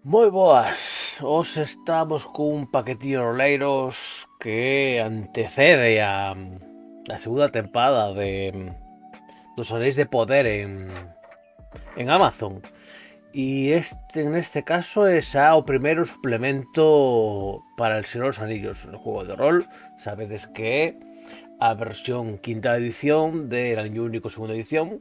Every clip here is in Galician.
Moi boas, hoxe estamos cun paquetillo de roleiros que antecede a segunda tempada dos Anéis de Poder en Amazon. E neste caso é xa o primeiro suplemento para el Señor dos Anillos, no juego de rol. Sabedes que é a versión quinta edición del Anillo Único segunda edición,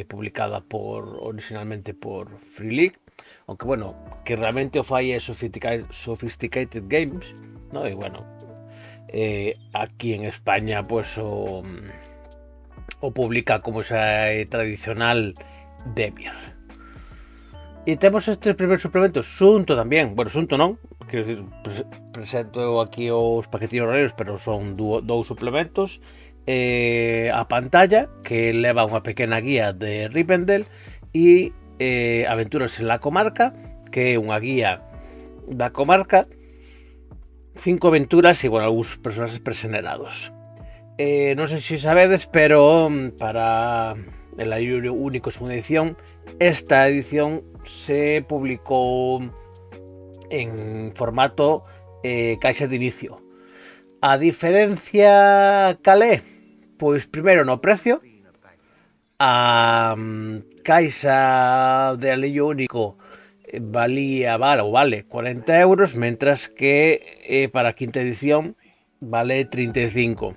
publicada originalmente por Free League, aunque bueno, que realmente o fai é Sophisticated Games, ¿no? E bueno, aquí en España pues o publica como xa é tradicional Debian. E temos este primer suplemento xunto tamén, bueno, xunto non, quero dicir, presento aquí os paquetillos raros, pero son dous suplementos, a pantalla que leva unha pequena guía de Rivendell e Aventuras en la Comarca, que é unha guía da comarca, 5 aventuras e, bueno, algúns personaxes presentados. Non sei se sabedes, pero para el Anillo Único segunda edición, esta edición se publicou en formato caixa de inicio. A diferencia calé, pois primeiro no precio. A caixa de Anillo Único vale 40 euros, mentras que para a quinta edición vale 35.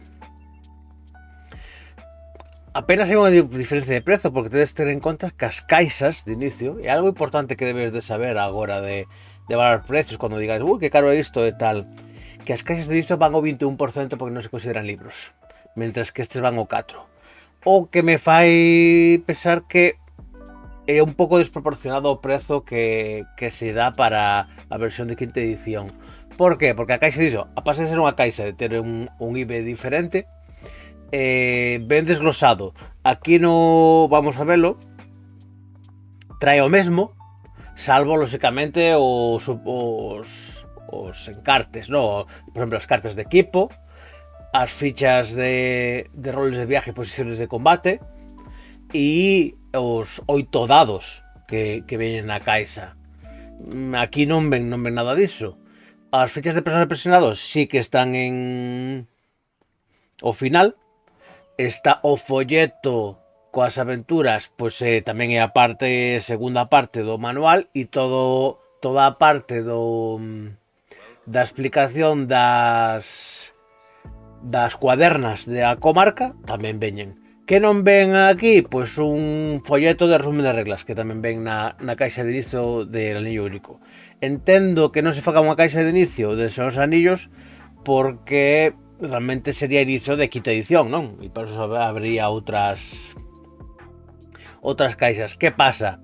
Apenas hai unha diferencia de prezo, porque tedes ter en conta que as caixas de inicio é algo importante que debes de saber agora de valorar precios cando digas, que caro é isto e tal, que as caixas de inicio van ao 21% porque non se consideran libros, mentras que estes van ao 4%. O que me fai pensar que é un pouco desproporcionado o prezo que se dá para a versión de quinta edición. Por qué? Porque a caixa de inicio, a pasar de ser unha caixa de ter un IBE diferente, ben desglosado. Aquí no vamos a verlo, trae o mesmo, salvo lógicamente os encartes, ¿no? Por exemplo, as cartas de equipo, as fichas de roles de viaje e posiciones de combate e os 8 dados que veñen na caixa. Aquí non ven nada disso. As fichas de personaxes presionados sí que están en o final. Está o folleto coas aventuras, pois tamén é a segunda parte do manual, e toda a parte da explicación das cuadernas da comarca tamén veñen. Que non ven aquí? Pois un folleto de resumen de reglas, que tamén ven na caixa de inicio del Anillo Único. Entendo que non se faga unha caixa de inicio de Señor dos Anillos porque realmente sería inicio de quinta edición, non? E por eso habría outras caixas. Que pasa?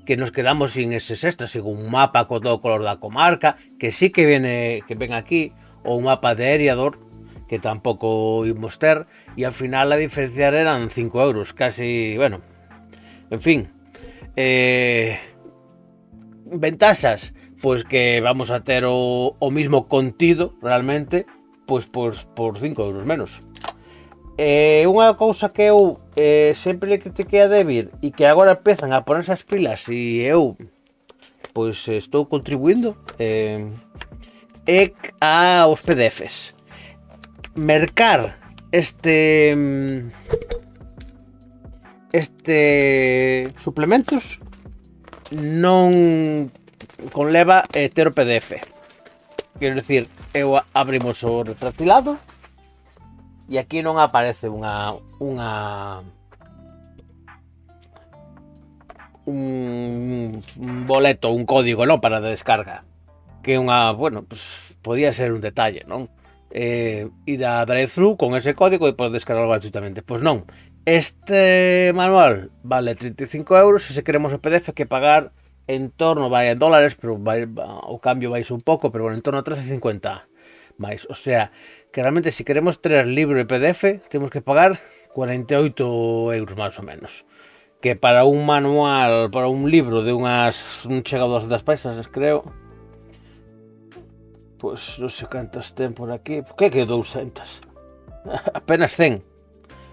Que nos quedamos sin eses extras, sin un mapa con todo o color da comarca, que sí que ven aquí, ou un mapa de Eriador, que tampouco imos ter, e ao final a diferencia eran 5 euros, casi, bueno, en fin. Ventaxas, pois que vamos a ter o mismo contido, realmente, pois por 5 euros menos. Unha cousa que eu sempre le critiquei a Debir e que agora empezan a ponerse as pilas e eu pois estou contribuindo é aos PDFs. Mercar suplementos non conleva ter o PDF. Quero dicir, eu abrimos o retractilado e aquí non aparece un boleto, un código, non, para a descarga, que é bueno, pues podía ser un detalle, non? Ir a drive-thru con ese código e poder descargarlo gratuitamente. Pois non, este manual vale 35 euros e se queremos o PDF hai que pagar en torno, vai en dólares, pero o cambio vai un pouco, pero bueno, en torno a 13,50 máis. O sea, que realmente se queremos ter libro e PDF temos que pagar 48 euros máis ou menos, que para un manual, para un libro de un chega a 200 páxinas, creo, pois non sei cantas ten por aquí, que 200? Apenas 100.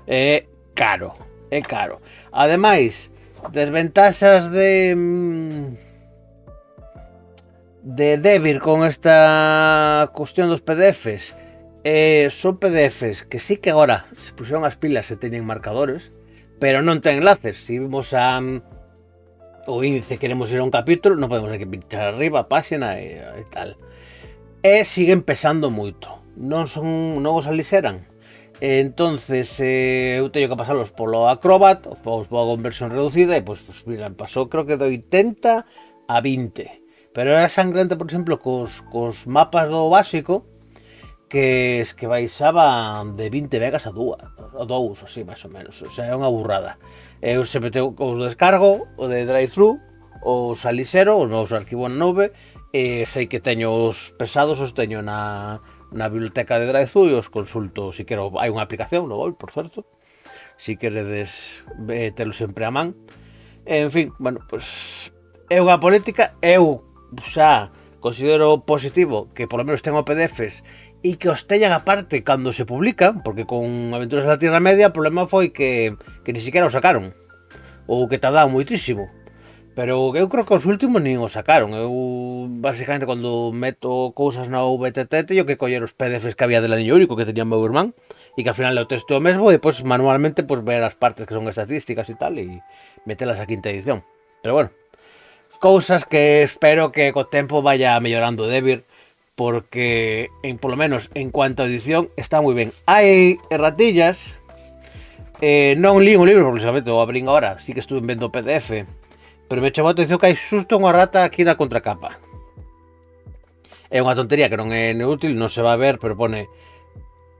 É caro. é caro. Ademais, desventaxas de Debir con esta cuestión dos PDFs. Son PDFs que sí que agora se pusieron as pilas e teñen marcadores, pero non ten enlaces. Se vimos o índice, queremos ir a un capítulo, non podemos aquí pinchar arriba a páxina e tal. E siguen pesando moito. Non os aliseran. Entonces eu teño que pasalos polo Acrobat, os pongo en versión reducida e pues mira, pasou creo que de 80 a 20. Pero era sangrante, por exemplo, cos mapas do básico, que baixaban de 20 megas a 2, así, máis ou menos. O sea, é unha burrada. Eu sempre tengo os descargo, o de drive-thru, o Salisero, os novos arquivos na nube, e sei que teño os pesados, os teño na biblioteca de drive-thru e os consulto, si quero, hai unha aplicación no móvil, por certo, si queredes telo sempre a man. En fin, bueno, pues é unha política, eu xa considero positivo que por lo menos tengo PDFs e que os teñan aparte cando se publican, porque con Aventuras da Tierra Media o problema foi que ni siquiera o sacaron, ou que tardaban moitísimo. Pero eu creo que os últimos nin o sacaron. Eu, basicamente, cando meto cousas na VTT, teño que coller os PDFs que había del Anillo Único que tenía meu irmán, e que ao final o texto mesmo, e depois manualmente pues, ver as partes que son estatísticas e tal, e metelas a quinta edición. Pero bueno, cousas que espero que co tempo vaya mellorando Debir, porque por lo menos en cuanto a edición está moi ben. Hai erratillas, non li un libro precisamente, o abrín agora, sí que estuve vendo o PDF, pero me chamou a atención que hai xusto unha rata aquí na contracapa. É unha tontería que non é útil, non se va a ver, pero pone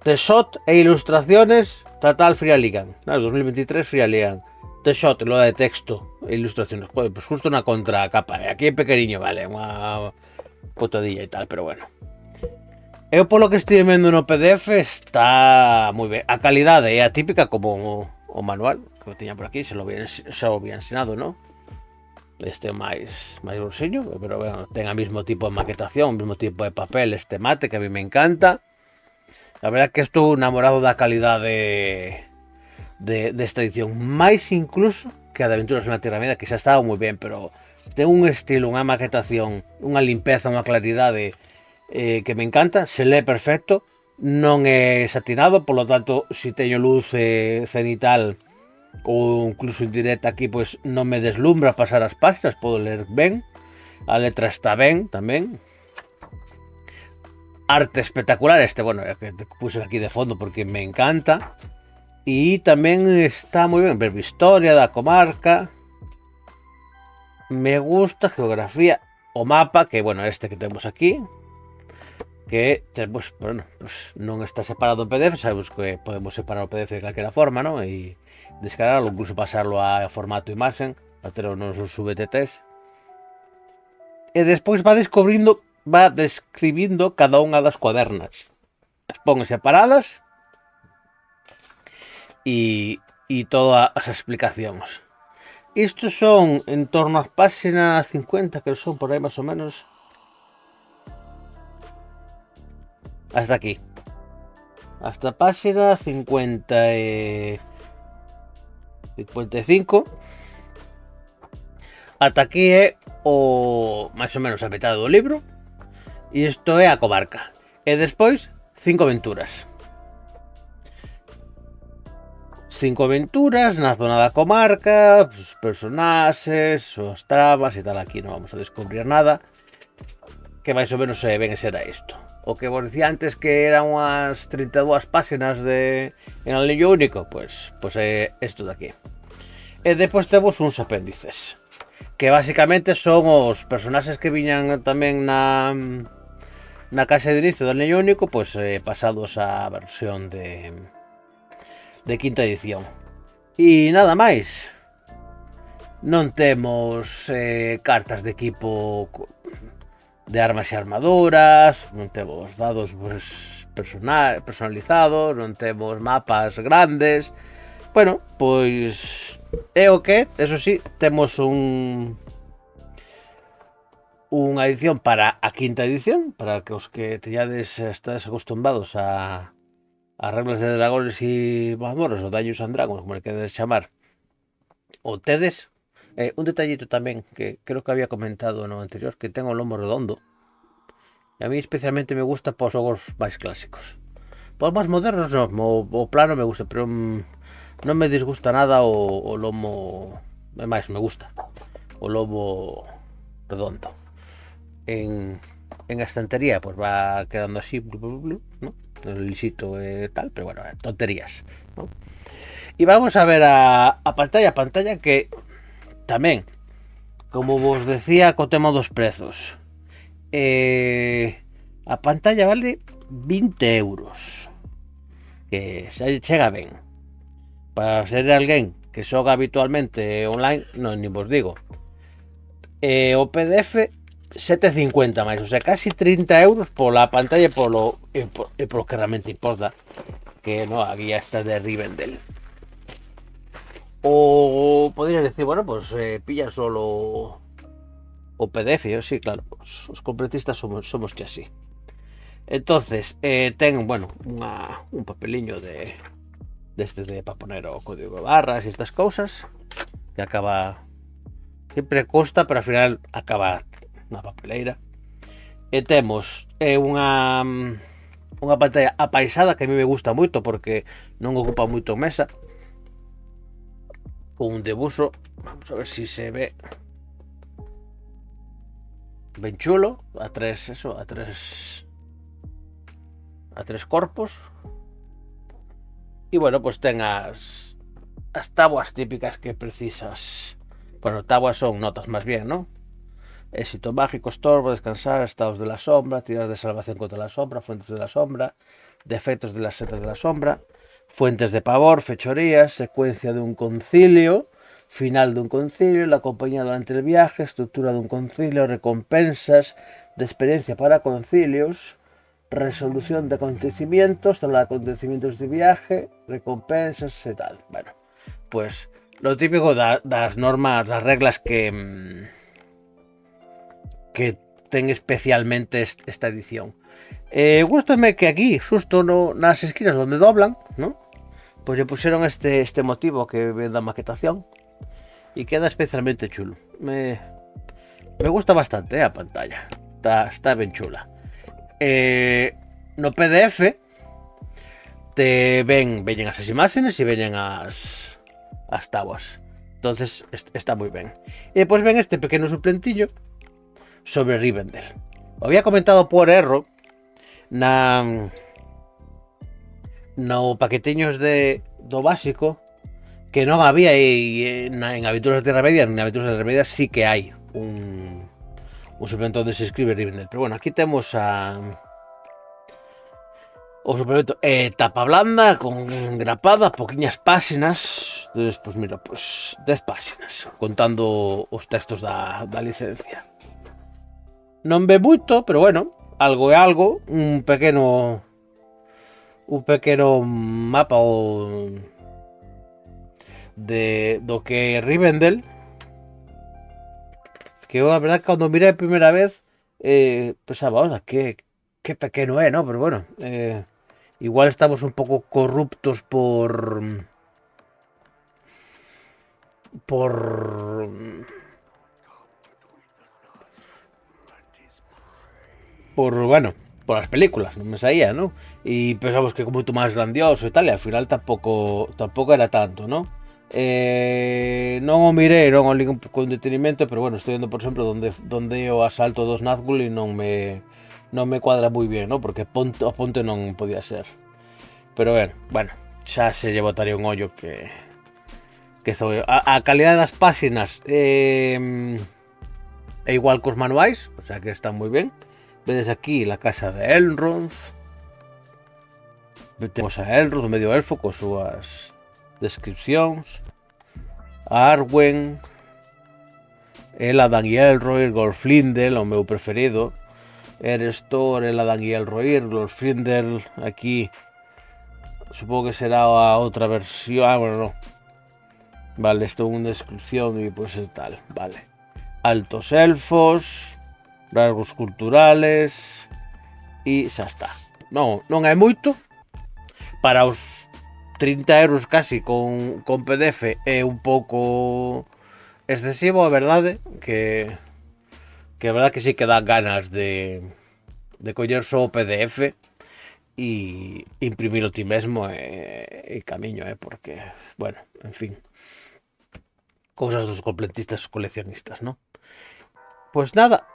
Teshot e ilustraciones Total Free Ligan, 2023 Free Ligan. Teshot, lo de texto e ilustraciones, pues justo na contracapa, aquí é pequeniño, vale, unha potadilla e tal, pero bueno. Eu polo que estive vendo no PDF está moi ben. A calidade é a típica como o manual que eu tiña por aquí, xa o había ensinado, ¿no? Este máis bolsiño, pero bueno, ten o mismo tipo de maquetación, o mismo tipo de papel, este mate que a mí me encanta. La verdad que estou enamorado da calidade desta edición, máis incluso que a de Aventuras na Tierra Media, que xa estaba moi ben, pero ten un estilo, unha maquetación, unha limpeza, unha claridade que me encanta, se lee perfecto, non é satinado, por lo tanto, se teño luz cenital ou incluso indirecta aquí, pois non me deslumbra pasar as páxinas, podo ler ben, a letra está ben tamén. Arte espectacular, bueno, que puse aquí de fondo porque me encanta. E tamén está moi ben, ver historia da comarca. Me gusta geografía, o mapa, que bueno, este que temos aquí, que temos, bueno, pues non está separado en PDF, sabemos que podemos separar o PDF de calquera forma, ¿no? E descargarlo, incluso pasarlo a formato imagen, a ter os nosos VTTs. E despois va describindo cada unha das cuadernas. As pon separadas e todas as explicacións. Isto son en torno ás páxinas 50, que son por aí máis ou menos. Hasta aquí. Hasta a páxina 55. Ata aquí é o máis ou menos a metade do libro. E isto é a comarca. E despois 5 aventuras. 5 aventuras na zona da comarca, os personaxes, as tramas e tal. Aquí non vamos a descubrir nada, que máis ou menos ven a ser a isto. O que vos dicía antes que eran unhas 32 páxinas en Anillo Único, pois é isto de aquí. E depois temos uns apéndices, que basicamente son os personaxes que viñan tamén na caixa de inicio do Anillo Único, pois pasados á versión de quinta edición. E nada máis. Non temos cartas de equipo de armas e armaduras, non temos dados personalizados, non temos mapas grandes. Bueno, pois é o que, eso sí, temos unha edición para a quinta edición, para que os que teñades estades acostumbrados a reglas de dragones e mazmorras, ou Dungeons and Dragons, como le queres chamar, o tedes. Un detallito tamén que creo que había comentado no anterior, que ten o lomo redondo. E a mí especialmente me gusta para os xogos máis clásicos. Para os máis modernos non, o plano me gusta, pero non me disgusta nada o lomo. É máis, me gusta o lomo redondo. En a estantería pues va quedando así, ¿no? El lisito tal, pero bueno, tonterías, ¿no? Y vamos a ver a pantalla que tamén, como vos decía co tema dos prezos, a pantalla vale 20 euros, que xa chega ben. Para ser alguén que xoga habitualmente online, non nin vos digo. O PDF 7,50 máis, o sea, casi 30 euros pola pantalla e polo que realmente importa, que no, a guía esta de Rivendell. O podrías decir, bueno, pues pilla solo o PDF, yo sí, claro, pues, os completistas somos que así. Entonces, ten, bueno, un papeliño de este para poner o código de barras y estas cosas, que acaba, siempre costa, pero al final acaba na papeleira. E temos unha pantalla apaisada que a mí me gusta moito porque non ocupa moito mesa, con un debuxo, vamos a ver si se ve ben chulo, a tres corpos. E bueno, pues ten as tábuas típicas que precisas. Bueno, tábuas son notas más bien, ¿no? Éxito mágico, estorbo, descansar, estados de la sombra, tiras de salvación contra la sombra, fuentes de la sombra, defectos de las setas de la sombra, fuentes de pavor, fechorías, secuencia de un concilio, final de un concilio, la compañía durante el viaje, estructura de un concilio, recompensas de experiencia para concilios, resolución de acontecimientos, de de viaje, recompensas y tal. Bueno, pues lo típico das normas, das reglas que ten especialmente esta edición. Gústame que aquí, justo nas esquinas donde doblan, ¿no? Pues le pusieron este motivo que ven da maquetación y queda especialmente chulo. Me gusta bastante a pantalla. Está ben chula. No PDF te veñen as imágenes e veñen as tábuas. Entonces está moi ben. E depois ven este pequeno suplentillo sobre Rivendell. O había comentado por erro no paquetiños do básico que non había en Aventuras de Tierra Media. En Aventuras de Tierra Media sí que hai un suplemento donde se escribe Rivendell. Pero bueno, aquí temos o suplemento tapa blanda con grapada, poquiñas páxinas. Entonces, pues mira, pues 10 páxinas contando os textos da licencia. Non ve moito, pero bueno, algo é algo, un pequeno mapa do que é Rivendell, que eu a verdad que cando mirei a primeira vez pensaba, oza, que pequeno é, ¿no? Pero bueno, igual estamos un pouco corruptos por bueno, por las películas, non me saía, ¿no? E pensamos que como moito máis grandioso e tal, e ao final tampouco era tanto, ¿no? Non o mirei, non o li con detenimento, pero bueno, estou vendo, por exemplo, donde o asalto dos Nazgûl e non me cuadra moi bien, ¿no? Porque a ponte non podía ser. Pero bueno, xa se lle botaría un ollo que a calidade das páxinas é igual cos manuais, o sea que están moi ben. Vedes aquí la casa de Elrond. Temos a Elrond, o medio elfo, con súas descripcións. A Arwen, Eladan e Elrohir, Glorfindel, o meu preferido. Erestor, Eladan e Elrohir, Glorfindel, aquí supongo que será a outra versión. Bueno, no. Vale, esto é unha descripción e pues tal, vale. Altos elfos, rasgos culturales e xa está. Non é moito para os 30 € casi con PDF é un pouco excesivo, a verdade, que a verdade que sí que dá ganas de coller só o PDF e imprimilo ti mesmo e camiño, porque, bueno, en fin, cousas dos completistas coleccionistas, ¿no? Pois nada,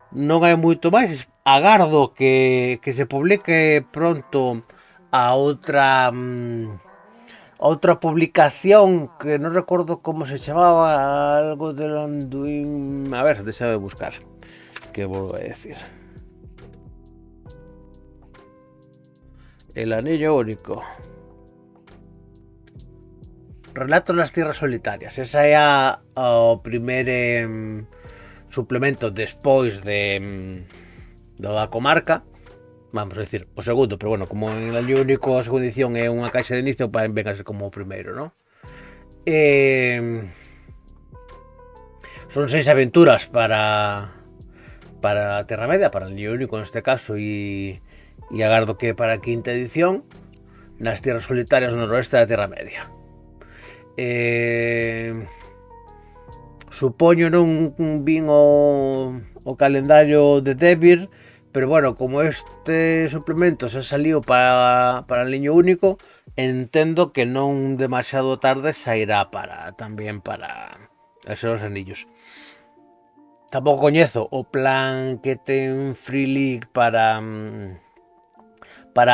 non hai moito máis. Agardo que se publique pronto a outra publicación que non recordo como se chamaba, algo del Anduin. A ver, deixa de buscar, que volvo a decir. El anillo único. Relato nas tierras solitarias. Esa é o primer suplemento despois da comarca. Vamos a decir, o segundo, pero bueno, como en el anillo único a segunda edición é unha caixa de inicio, ven a ser como o primeiro, ¿no? Son 6 aventuras para a Terra Media, para el anillo único neste caso, e agardo que para a quinta edición nas tierras solitarias no noroeste da Terra Media. Supoño non vin o calendario de Debir, pero bueno, como este suplemento se salió para el niño único, entendo que non demasiado tarde sairá tamén para esos anillos. Tampouco coñezo o plan que ten Free League para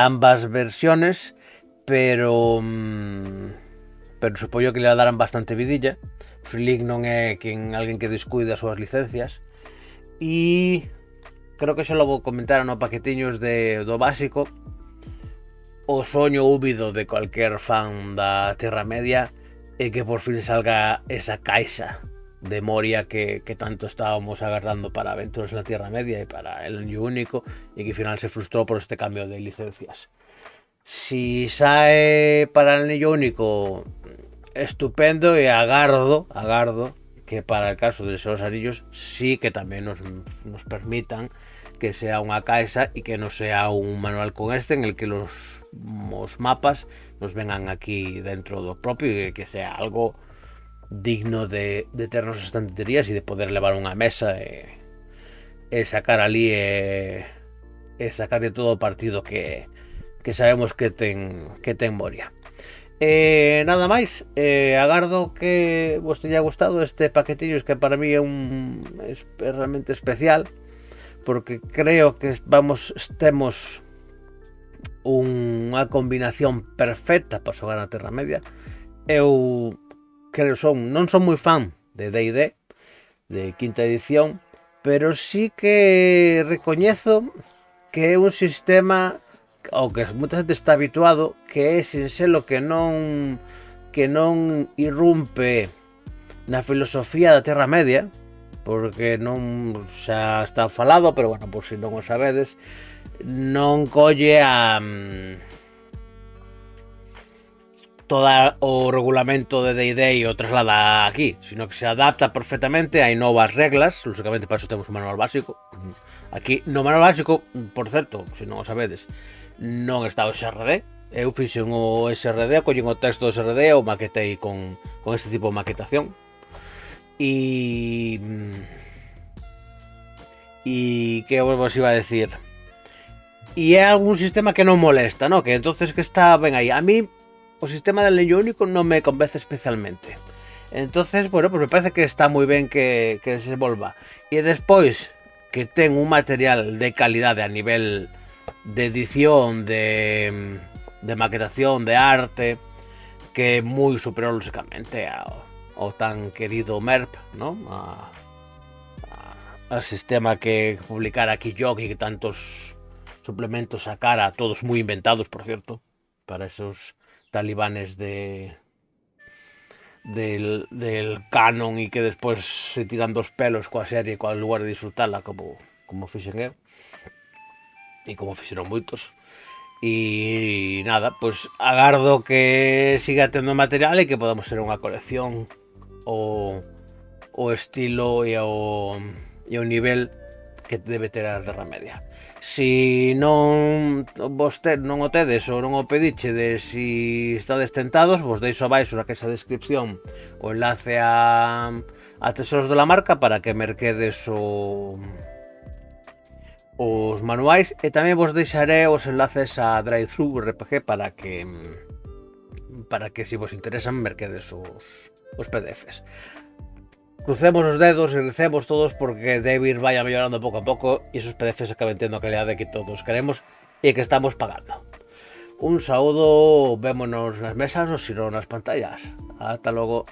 ambas versiones, pero supoño que le darán bastante vidilla. Free League non é alguén que descuide as súas licencias, e creo que xa logo comentaron no paquetiños do básico. O soño húbido de cualquier fan da Terra Media é que por fin salga esa caixa de Moria que tanto estábamos agardando para Aventuras en la Tierra Media e para el Anillo Único, e que ao final se frustrou por este cambio de licencias. Si sae para el Anillo Único, estupendo, e agardo que para el caso de esos anillos sí que tamén nos permitan que sea unha caixa e que non sea un manual con en el que los mapas nos vengan aquí dentro do propio, e que sea algo digno de ternos estanterías e de poder levar unha mesa e sacar ali e sacar de todo o partido que sabemos que ten Moria. Nada máis, agardo que vos teña gustado este paquetillo, que para mí é realmente especial, porque creo que temos unha combinación perfecta para xogar na Terra Media. Eu creo non son moi fan de D&D de quinta edición, pero sí que recoñezo que é un sistema ao que moita xente está habituado, que é sinxelo, que non irrumpe na filosofía da Terra Media, porque non xa está falado, pero bueno, por si non o sabedes, non colle todo o regulamento de D&D e o traslada aquí, sino que se adapta perfectamente. Hai novas reglas, lógicamente para iso temos un manual básico. Aquí no manual básico, por certo, se non o sabedes, non está o XRD. Eu fixen o XRD, collín o texto do XRD, o maquetei con este tipo de maquetación. E que vos iba a decir, e é algún sistema que non molesta, ¿no? Que entonces que está ben aí. A mí o sistema del anillo único non me convence especialmente. Entonces, bueno, pues me parece que está moi ben que desenvolva. E despois que ten un material de calidade a nivel de edición, de maquetación, de arte, que é moi superior lógicamente ao tan querido MERP, ¿no? Al sistema que publicara aquí Yogi, que tantos suplementos sacara, todos moi inventados, por cierto, para esos talibanes del canon, e que despois se tiran dos pelos coa serie, coa lugar de disfrutala, como fixen eu e como fixeron moitos. E nada, pois agardo que siga tendo material e que podamos ter unha colección o estilo e o nivel que debe ter a Terra Media. Si non non o tedes ou non o pedichedes, si estades tentados, vos deixo abaixo na caixa de descripción o enlace a Tesoros de la Marca para que merquedes os manuais, e tamén vos deixaré os enlaces a Drive-Thru RPG para que se vos interesan merquedes os PDFs. Crucemos os dedos e recemos todos porque debe ir vaya mellorando pouco a pouco e esos PDFs acaben tendo a calidade que todos queremos e que estamos pagando. Un saúdo, vémonos nas mesas ou sino nas pantallas. Ata logo.